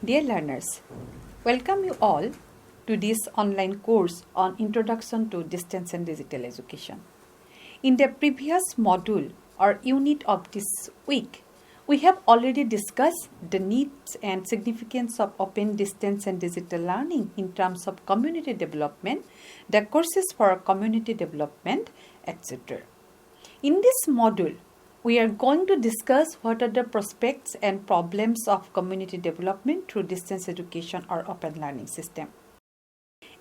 Dear learners, welcome you all to this online course on Introduction to Distance and Digital Education. In the previous module or unit of this week, we have already discussed the needs and significance of open distance and digital learning in terms of community development, the courses for community development, etc. In this module, we are going to discuss what are the prospects and problems of community development through distance education or open learning system.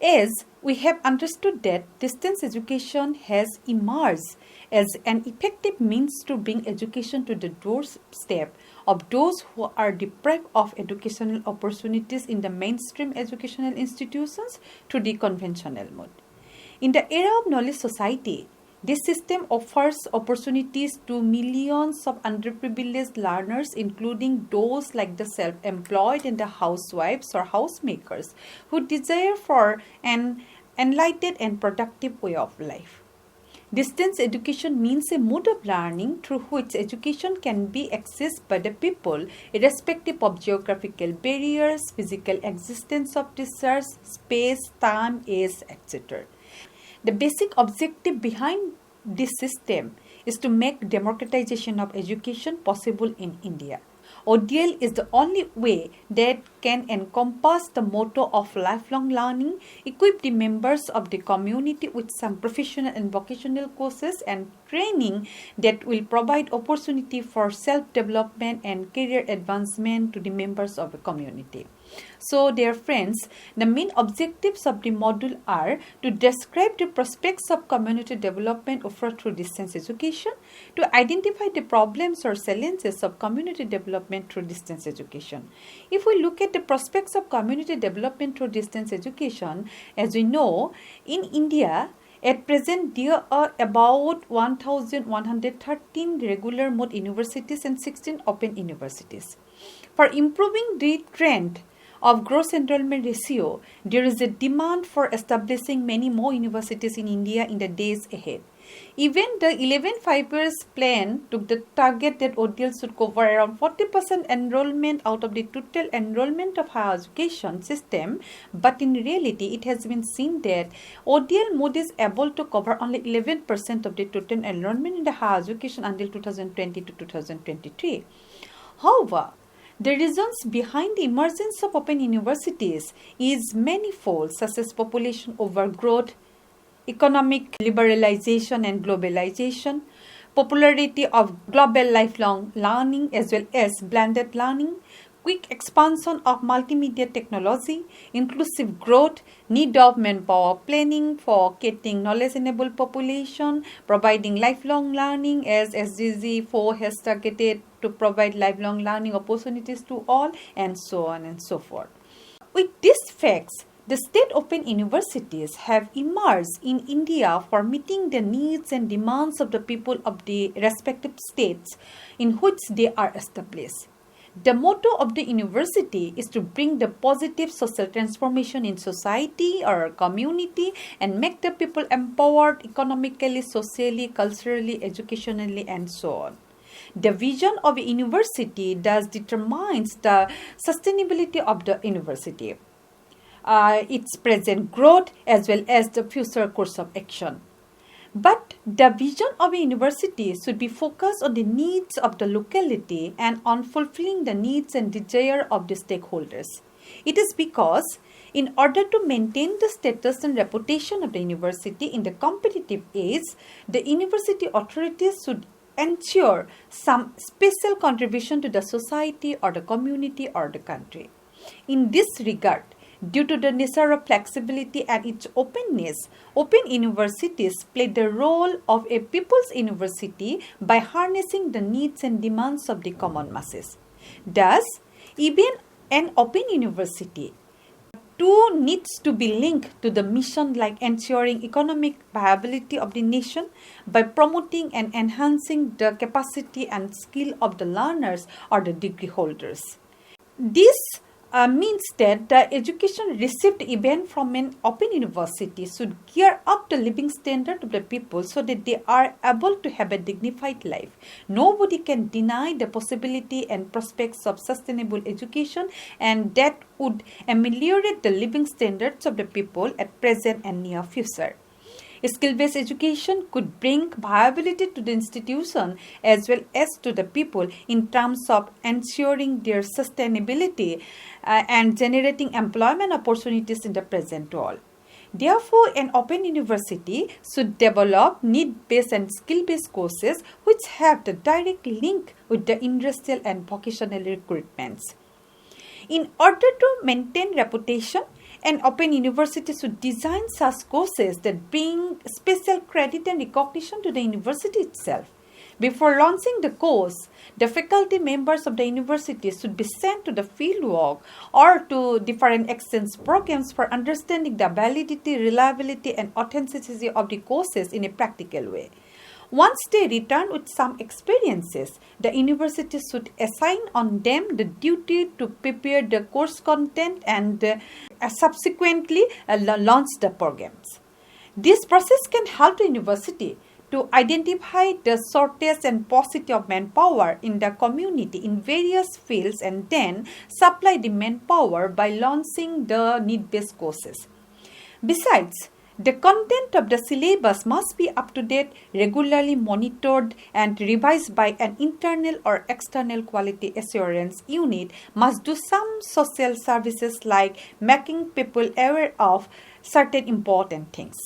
As we have understood that distance education has emerged as an effective means to bring education to the doorstep of those who are deprived of educational opportunities in the mainstream educational institutions through the conventional mode. In the era of knowledge society, this system offers opportunities to millions of underprivileged learners, including those like the self-employed and the housewives or housemakers who desire for an enlightened and productive way of life. Distance education means a mode of learning through which education can be accessed by the people irrespective of geographical barriers, physical existence of teachers, space, time, age, etc. The basic objective behind this system is to make democratization of education possible in India. ODL is the only way that can encompass the motto of lifelong learning, equip the members of the community with some professional and vocational courses and training that will provide opportunity for self-development and career advancement to the members of the community. So, dear friends, the main objectives of the module are to describe the prospects of community development offered through distance education, to identify the problems or challenges of community development through distance education. If we look at the prospects of community development through distance education, as we know, in India, at present, there are about 1,113 regular mode universities and 16 open universities. For improving the trend of gross enrollment ratio, there is a demand for establishing many more universities in India in the days ahead. Even the 11 5-year plan took the target that ODL should cover around 40% enrollment out of the total enrollment of higher education system, but in reality, it has been seen that ODL mode is able to cover only 11% of the total enrollment in the higher education until 2020 to 2023. However, the reasons behind the emergence of open universities is manifold, such as population overgrowth, economic liberalization and globalization, popularity of global lifelong learning as well as blended learning, quick expansion of multimedia technology, inclusive growth, need of manpower planning for getting knowledge-enabled population, providing lifelong learning as SDG 4 has targeted to provide lifelong learning opportunities to all, and so on and so forth. With these facts, the state open universities have emerged in India for meeting the needs and demands of the people of the respective states in which they are established. The motto of the university is to bring the positive social transformation in society or community and make the people empowered economically, socially, culturally, educationally, and so on. The vision of a university thus determines the sustainability of the university, its present growth as well as the future course of action. But the vision of a university should be focused on the needs of the locality and on fulfilling the needs and desire of the stakeholders. It is because in order to maintain the status and reputation of the university in the competitive age, the university authorities should ensure some special contribution to the society or the community or the country. In this regard, due to the nature of flexibility and its openness, open universities play the role of a people's university by harnessing the needs and demands of the common masses. Thus, even an open university too needs to be linked to the mission like ensuring economic viability of the nation by promoting and enhancing the capacity and skill of the learners or the degree holders. This means that the education received even from an open university should gear up the living standard of the people so that they are able to have a dignified life. Nobody can deny the possibility and prospects of sustainable education, and that would ameliorate the living standards of the people at present and near future. Skill-based education could bring viability to the institution as well as to the people in terms of ensuring their sustainability and generating employment opportunities in the present world. Therefore, an open university should develop need-based and skill-based courses which have the direct link with the industrial and vocational recruitments. In order to maintain reputation, an open university should design such courses that bring special credit and recognition to the university itself. Before launching the course, the faculty members of the university should be sent to the fieldwork or to different exchange programs for understanding the validity, reliability, and authenticity of the courses in a practical way. Once they return with some experiences, the university should assign on them the duty to prepare the course content and subsequently launch the programs. This process can help the university to identify the shortage and paucity of manpower in the community in various fields and then supply the manpower by launching the need-based courses. Besides, the content of the syllabus must be up to date, regularly monitored and revised by an internal or external quality assurance unit, must do some social services like making people aware of certain important things.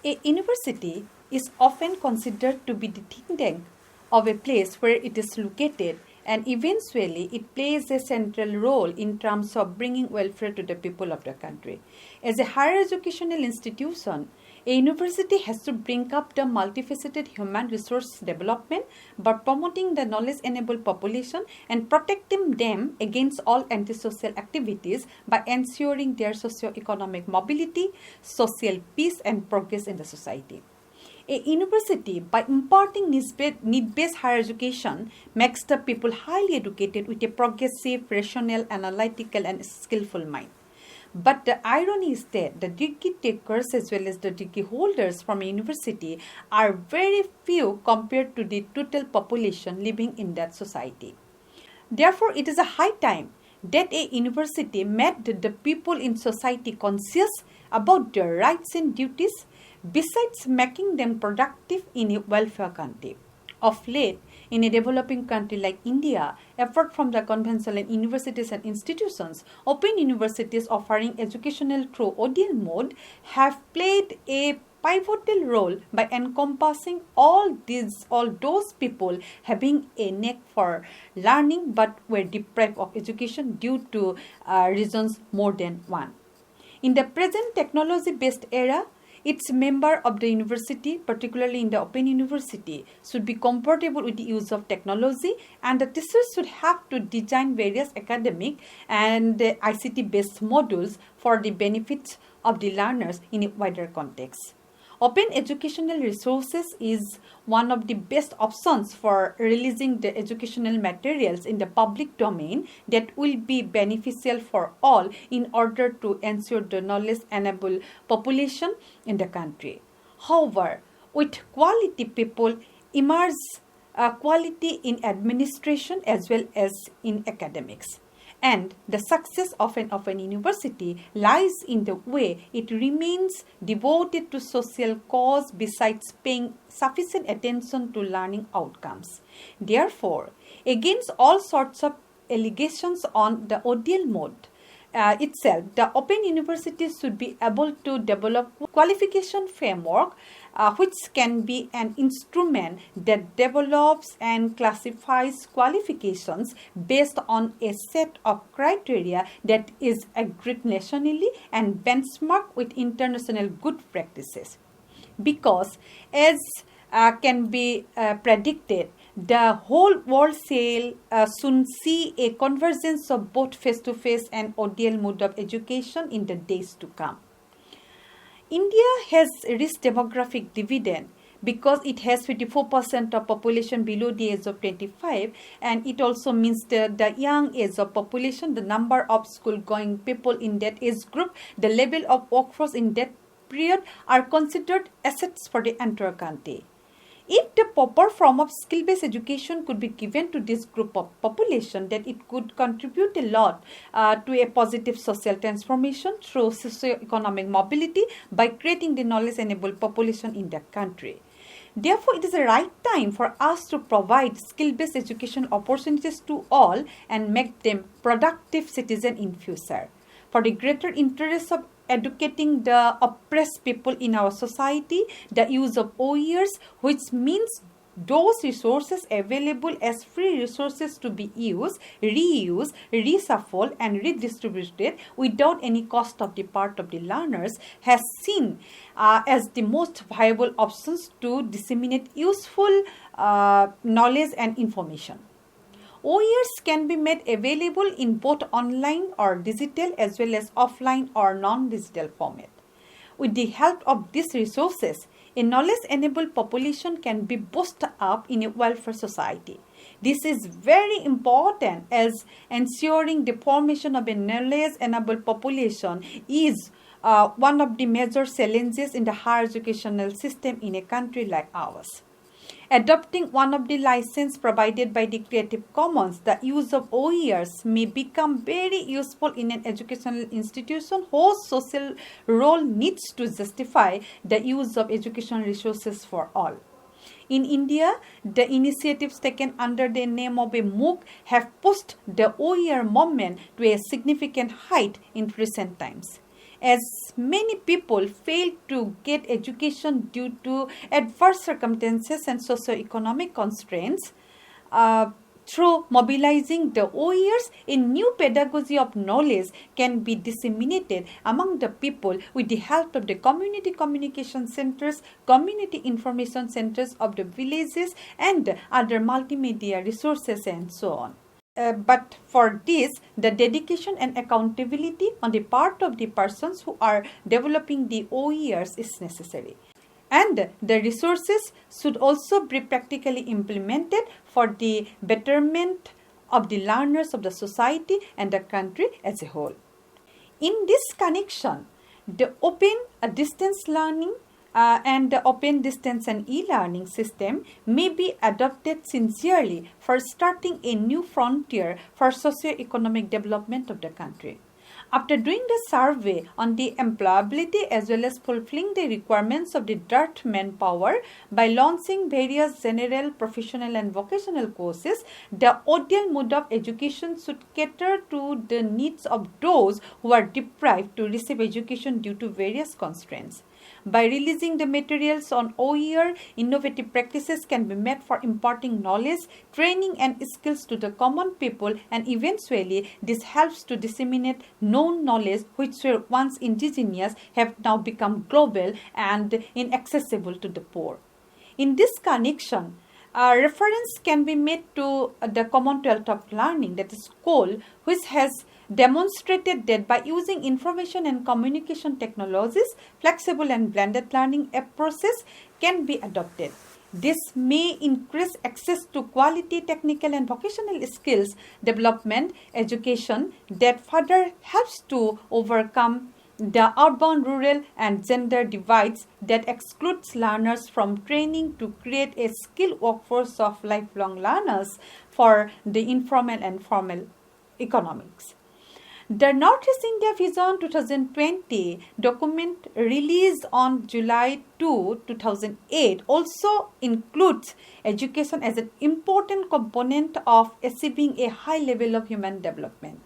A university is often considered to be the think tank of a place where it is located, and eventually it plays a central role in terms of bringing welfare to the people of the country. As a higher educational institution, a university has to bring up the multifaceted human resource development by promoting the knowledge-enabled population and protecting them against all antisocial activities by ensuring their socio-economic mobility, social peace, and progress in the society. A university, by imparting need-based higher education, makes the people highly educated with a progressive, rational, analytical, and skillful mind. But the irony is that the degree takers as well as the degree holders from a university are very few compared to the total population living in that society. Therefore, it is a high time that a university made the people in society conscious about their rights and duties, besides making them productive in a welfare country. Of late, in a developing country like India, apart from the conventional universities and institutions, open universities offering educational through ODL mode have played a pivotal role by encompassing all those people having a knack for learning but were deprived of education due to reasons more than one. In the present technology-based era, its member of the university, particularly in the open university, should be comfortable with the use of technology, and the teachers should have to design various academic and ICT-based modules for the benefits of the learners in a wider context. Open educational resources is one of the best options for releasing the educational materials in the public domain that will be beneficial for all in order to ensure the knowledge-enabled population in the country. However, with quality people emerge quality in administration as well as in academics. And the success of an open university lies in the way it remains devoted to social cause besides paying sufficient attention to learning outcomes. Therefore, against all sorts of allegations on the ODL mode itself, the open universities should be able to develop qualification framework which can be an instrument that develops and classifies qualifications based on a set of criteria that is agreed nationally and benchmarked with international good practices. Because, as can be predicted, the whole world shall soon see a convergence of both face-to-face and ODL mode of education in the days to come. India has reached demographic dividend because it has 54% of population below the age of 25, and it also means the young age of population, the number of school-going people in that age group, the level of workforce in that period are considered assets for the entire country. If the proper form of skill-based education could be given to this group of population, then it could contribute a lot to a positive social transformation through socio-economic mobility by creating the knowledge-enabled population in the country. Therefore, it is the right time for us to provide skill-based education opportunities to all and make them productive citizens in future. For the greater interest of educating the oppressed people in our society, the use of OERs, which means those resources available as free resources to be used, reused, reshuffled, and redistributed without any cost of the part of the learners, has seen as the most viable options to disseminate useful knowledge and information. OERs can be made available in both online or digital as well as offline or non-digital format. With the help of these resources, a knowledge-enabled population can be boosted up in a welfare society. This is very important as ensuring the formation of a knowledge-enabled population is one of the major challenges in the higher educational system in a country like ours. Adopting one of the license provided by the Creative Commons, the use of OERs may become very useful in an educational institution whose social role needs to justify the use of educational resources for all. In India, the initiatives taken under the name of a MOOC have pushed the OER movement to a significant height in recent times. As many people fail to get education due to adverse circumstances and socio-economic constraints, through mobilizing the OERs, a new pedagogy of knowledge can be disseminated among the people with the help of the community communication centers, community information centers of the villages, and other multimedia resources and so on. But for this, the dedication and accountability on the part of the persons who are developing the OERs is necessary. And the resources should also be practically implemented for the betterment of the learners of the society and the country as a whole. In this connection, the open distance learning and the open distance and e-learning system may be adopted sincerely for starting a new frontier for socio-economic development of the country. After doing the survey on the employability as well as fulfilling the requirements of the dirt manpower by launching various general, professional and vocational courses, the ideal mode of education should cater to the needs of those who are deprived to receive education due to various constraints. By releasing the materials on OER, innovative practices can be made for imparting knowledge, training and skills to the common people, and eventually this helps to disseminate known knowledge which were once indigenous have now become global and inaccessible to the poor. In this connection, a reference can be made to the Commonwealth of Learning, that is COLE, which has demonstrated that by using information and communication technologies, flexible and blended learning approaches can be adopted. This may increase access to quality technical and vocational skills development education that further helps to overcome the urban, rural and gender divides that excludes learners from training to create a skilled workforce of lifelong learners for the informal and formal economics. The Northeast India Vision 2020 document released on July 2, 2008 also includes education as an important component of achieving a high level of human development.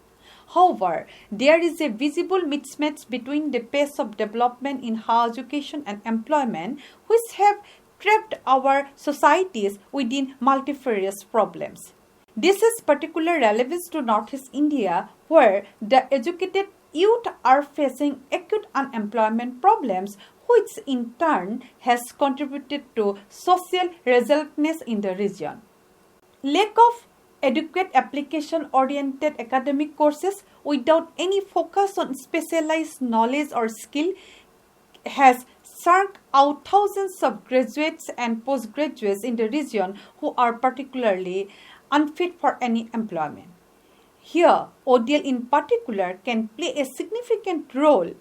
However, there is a visible mismatch between the pace of development in higher education and employment, which have trapped our societies within multifarious problems. This is particular relevance to Northeast India, where the educated youth are facing acute unemployment problems, which in turn has contributed to social resultness in the region. Lack of adequate application-oriented academic courses without any focus on specialized knowledge or skill has churn out thousands of graduates and postgraduates in the region who are particularly unfit for any employment. Here, ODL in particular can play a significant role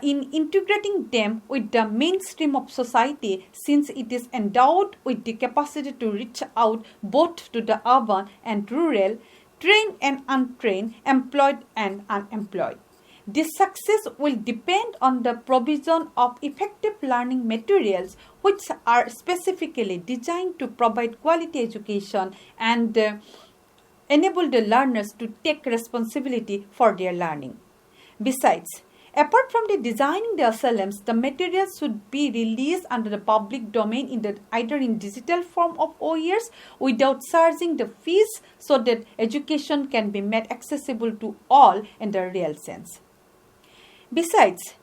in integrating them with the mainstream of society, since it is endowed with the capacity to reach out both to the urban and rural, trained and untrained, employed and unemployed. This success will depend on the provision of effective learning materials which are specifically designed to provide quality education and enable the learners to take responsibility for their learning. Besides, apart from the designing the asylums, the materials should be released under the public domain either in digital form of OERs without charging the fees, so that education can be made accessible to all in the real sense. Besides,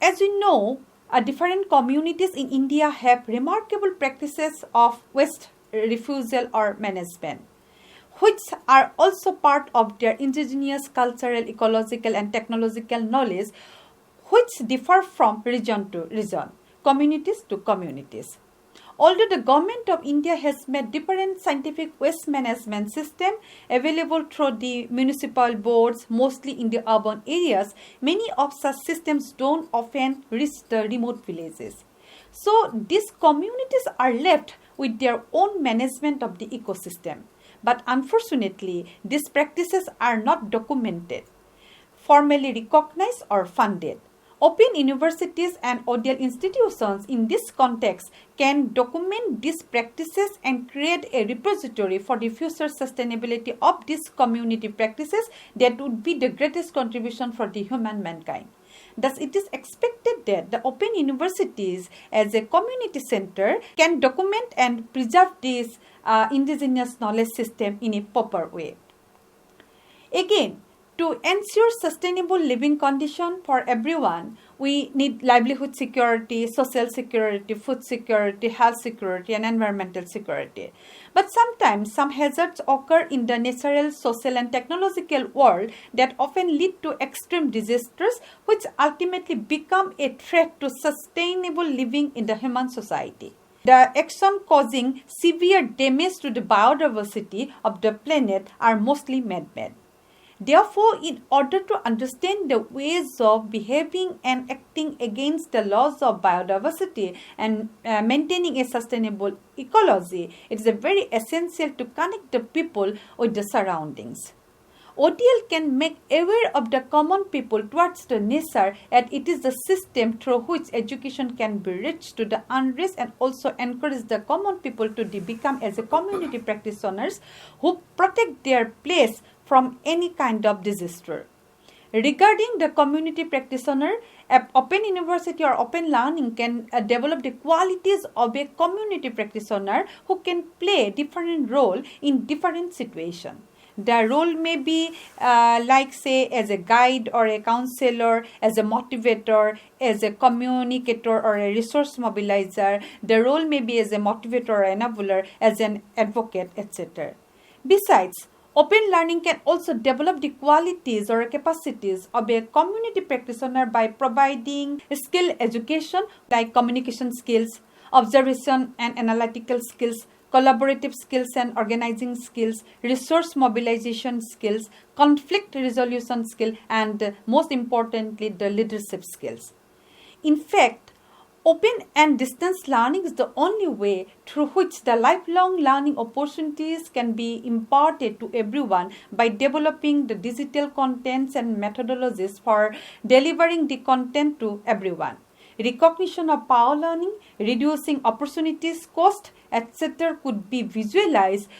as we know, different communities in India have remarkable practices of waste refusal or management, which are also part of their indigenous cultural, ecological and technological knowledge, which differ from region to region, communities to communities. Although the government of India has made different scientific waste management system available through the municipal boards, mostly in the urban areas, many of such systems don't often reach the remote villages. So these communities are left with their own management of the ecosystem. But unfortunately, these practices are not documented, formally recognized or funded. Open universities and ODL institutions in this context can document these practices and create a repository for the future sustainability of these community practices that would be the greatest contribution for the human mankind. Thus, it is expected that the open universities as a community center can document and preserve this indigenous knowledge system in a proper way. Again, to ensure sustainable living condition for everyone, we need livelihood security, social security, food security, health security, and environmental security. But sometimes some hazards occur in the natural, social, and technological world that often lead to extreme disasters, which ultimately become a threat to sustainable living in the human society. The action causing severe damage to the biodiversity of the planet are mostly man-made. Therefore, in order to understand the ways of behaving and acting against the laws of biodiversity and maintaining a sustainable ecology, it is very essential to connect the people with the surroundings. ODL can make aware of the common people towards the nature, and it is the system through which education can be reached to the unreached, and also encourage the common people to become as a community practitioners who protect their place from any kind of disaster. Regarding the community practitioner, open university or open learning can develop the qualities of a community practitioner who can play different role in different situations. The role may be like say as a guide or a counselor, as a motivator, as a communicator or a resource mobilizer. The role may be as a motivator or enabler, as an advocate, etc. Besides, open learning can also develop the qualities or capacities of a community practitioner by providing skill education like communication skills, observation and analytical skills, collaborative skills and organizing skills, resource mobilization skills, conflict resolution skill, and most importantly, the leadership skills. In fact, open and distance learning is the only way through which the lifelong learning opportunities can be imparted to everyone by developing the digital contents and methodologies for delivering the content to everyone. Recognition of power learning, reducing opportunities cost, etc. could be visualized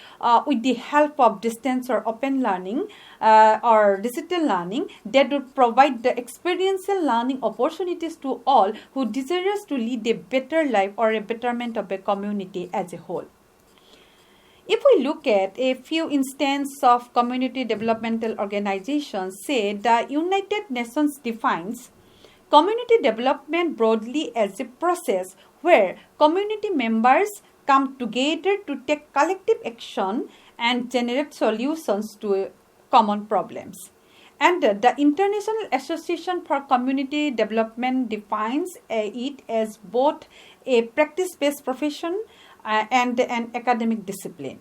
with the help of distance or open learning or digital learning that would provide the experiential learning opportunities to all who desire to lead a better life or a betterment of a community as a whole. If we look at a few instances of community developmental organizations, say the United Nations defines community development broadly as a process where community members come together to take collective action and generate solutions to common problems. And the International Association for Community Development defines it as both a practice-based profession and an academic discipline.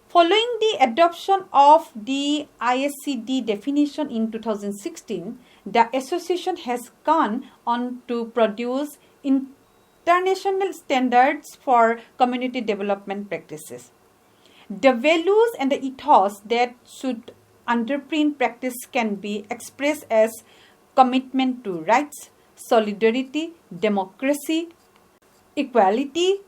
Following the adoption of the ISCD definition in 2016, the association has gone on to produce international standards for community development practices. The values and the ethos that should underpin practice can be expressed as commitment to rights, solidarity, democracy, equality,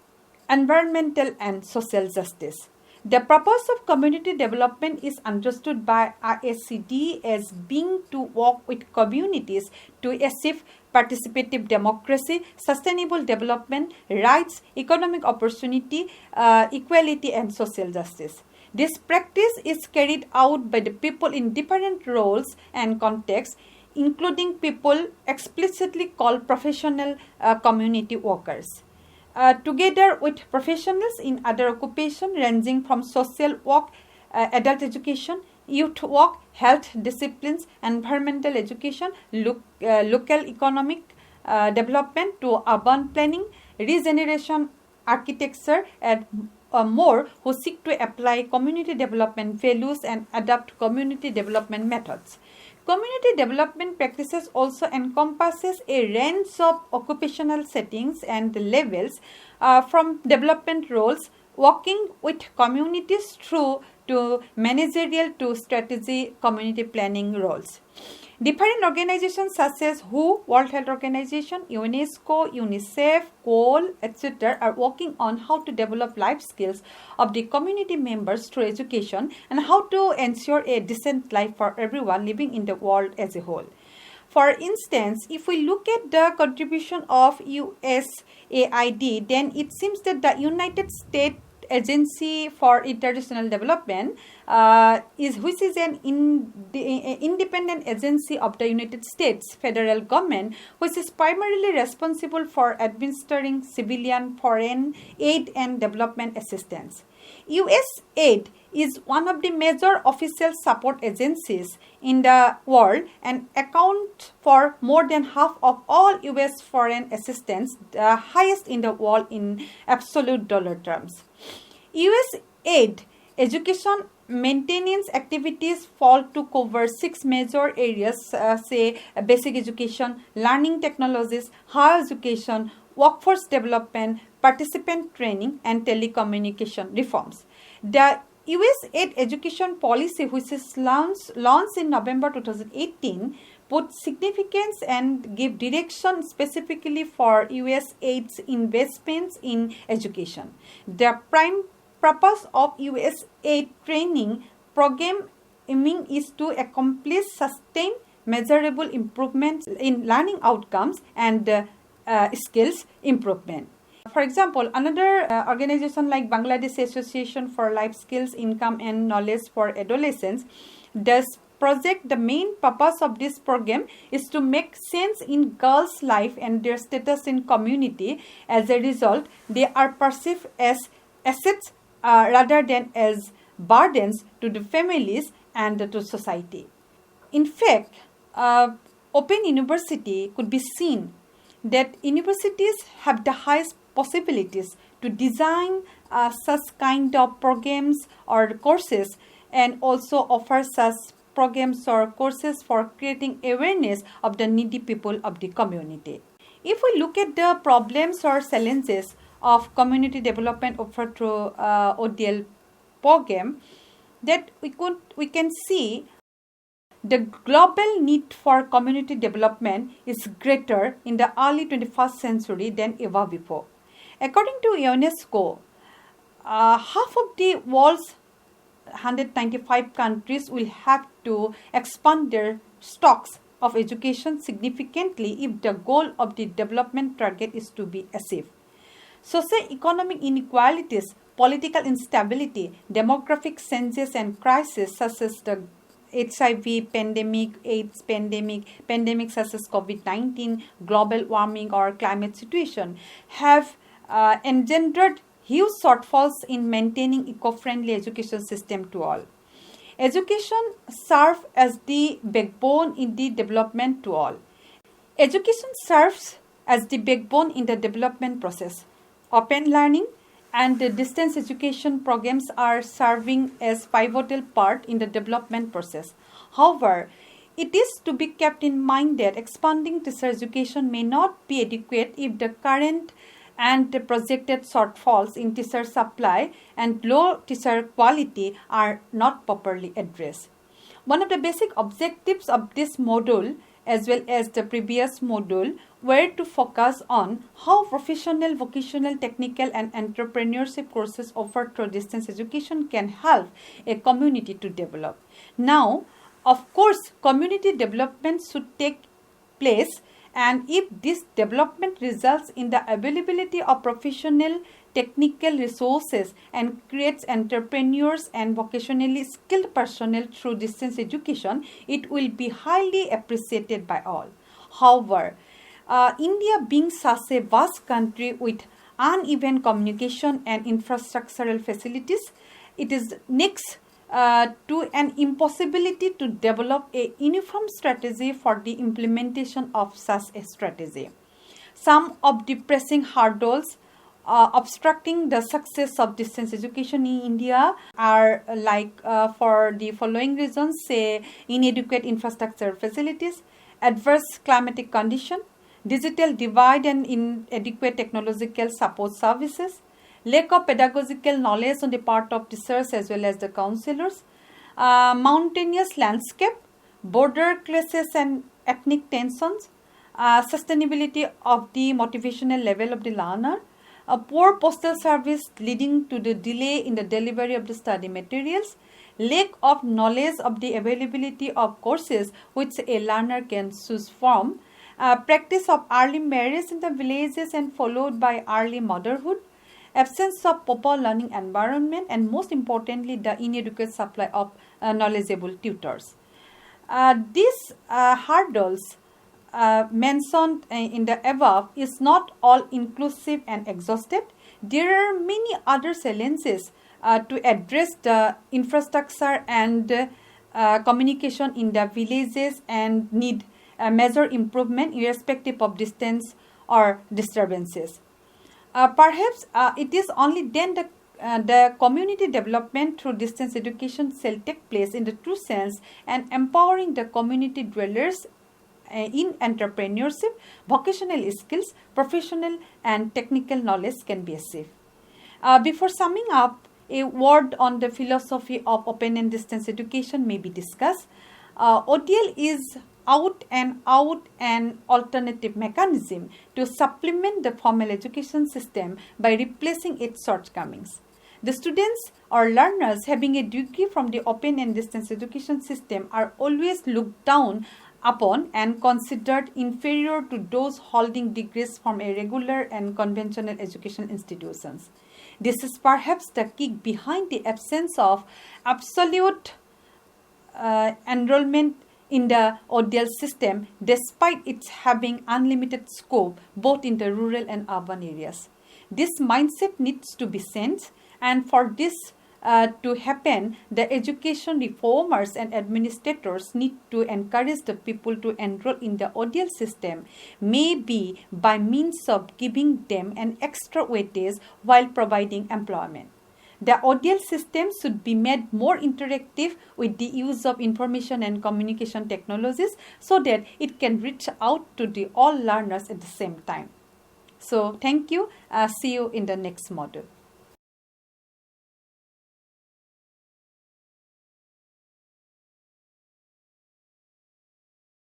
environmental and social justice. The purpose of community development is understood by ISCD as being to work with communities to achieve participative democracy, sustainable development, rights, economic opportunity, equality, and social justice. This practice is carried out by the people in different roles and contexts, including people explicitly called professional community workers. Together with professionals in other occupations ranging from social work, adult education, youth work, health disciplines, environmental education, local economic development to urban planning, regeneration, architecture, and more, who seek to apply community development values and adopt community development methods. Community development practices also encompasses a range of occupational settings and levels, from development roles, working with communities through to managerial to strategy community planning roles. Different organizations such as WHO, World Health Organization, UNESCO, UNICEF, COAL, etc. are working on how to develop life skills of the community members through education and how to ensure a decent life for everyone living in the world as a whole. For instance, if we look at the contribution of USAID, then it seems that the United States Agency for International Development, which is an independent agency of the United States federal government, which is primarily responsible for administering civilian foreign aid and development assistance. USAID is one of the major official support agencies in the world and accounts for more than half of all US foreign assistance, the highest in the world in absolute dollar terms. USAID education maintenance activities fall to cover 6 major areas, say basic education, learning technologies, higher education, workforce development, participant training, and telecommunication reforms. The USAID education policy, which is launched in November 2018, put significance and give direction specifically for USAID's investments in education. The prime purpose of USAID training program aiming is to accomplish sustained measurable improvements in learning outcomes and skills improvement. For example, another organization like Bangladesh Association for Life Skills, Income and Knowledge for Adolescents does project. The main purpose of this program is to make sense in girls' life and their status in community. As a result, they are perceived as assets rather than as burdens to the families and to society. In fact, Open University could be seen that universities have the highest possibilities to design such kind of programs or courses, and also offer such programs or courses for creating awareness of the needy people of the community. If we look at the problems or challenges of community development offered through ODL program, that we can see the global need for community development is greater in the early 21st century than ever before. According to UNESCO, half of the world's 195 countries will have to expand their stocks of education significantly if the goal of the development target is to be achieved. Socio-economic inequalities, political instability, demographic changes and crises such as the HIV pandemic, AIDS pandemic, pandemics such as COVID-19, global warming or climate situation have engendered huge shortfalls in maintaining eco-friendly education system to all. Education serves as the backbone in the development to all. Education serves as the backbone in the development process. Open learning and the distance education programs are serving as pivotal part in the development process. However, it is to be kept in mind that expanding teacher education may not be adequate if the current and the projected shortfalls in teacher supply and low teacher quality are not properly addressed. One of the basic objectives of this module as well as the previous module were to focus on how professional, vocational, technical and entrepreneurship courses offered through distance education can help a community to develop. Now, of course, community development should take place, and if this development results in the availability of professional technical resources and creates entrepreneurs and vocationally skilled personnel through distance education, it will be highly appreciated by all. However, India being such a vast country with uneven communication and infrastructural facilities, it is next to an impossibility to develop a uniform strategy for the implementation of such a strategy. Some of the pressing hurdles obstructing the success of distance education in India are for the following reasons: say inadequate infrastructure facilities, adverse climatic condition, digital divide and inadequate technological support services, lack of pedagogical knowledge on the part of teachers as well as the counselors, mountainous landscape, border clashes and ethnic tensions, sustainability of the motivational level of the learner, a poor postal service leading to the delay in the delivery of the study materials, lack of knowledge of the availability of courses which a learner can choose from, practice of early marriage in the villages and followed by early motherhood, absence of proper learning environment, and most importantly, the inadequate supply of knowledgeable tutors. These hurdles mentioned in the above is not all inclusive and exhaustive. There are many other challenges to address the infrastructure and communication in the villages and need major improvement irrespective of distance or disturbances. Perhaps it is only then the community development through distance education shall take place in the true sense, and empowering the community dwellers in entrepreneurship, vocational skills, professional and technical knowledge can be achieved. Before summing up, a word on the philosophy of open and distance education may be discussed. ODL is out an alternative mechanism to supplement the formal education system by replacing its shortcomings. The students or learners having a degree from the open and distance education system are always looked down upon and considered inferior to those holding degrees from a regular and conventional education institutions. This is perhaps the key behind the absence of absolute enrollment in the ODL system, despite its having unlimited scope both in the rural and urban areas. This mindset needs to be changed, and for this to happen, the education reformers and administrators need to encourage the people to enroll in the ODL system, maybe by means of giving them an extra weightage while providing employment. The ODL system should be made more interactive with the use of information and communication technologies so that it can reach out to all learners at the same time. So, thank you. See you in the next module.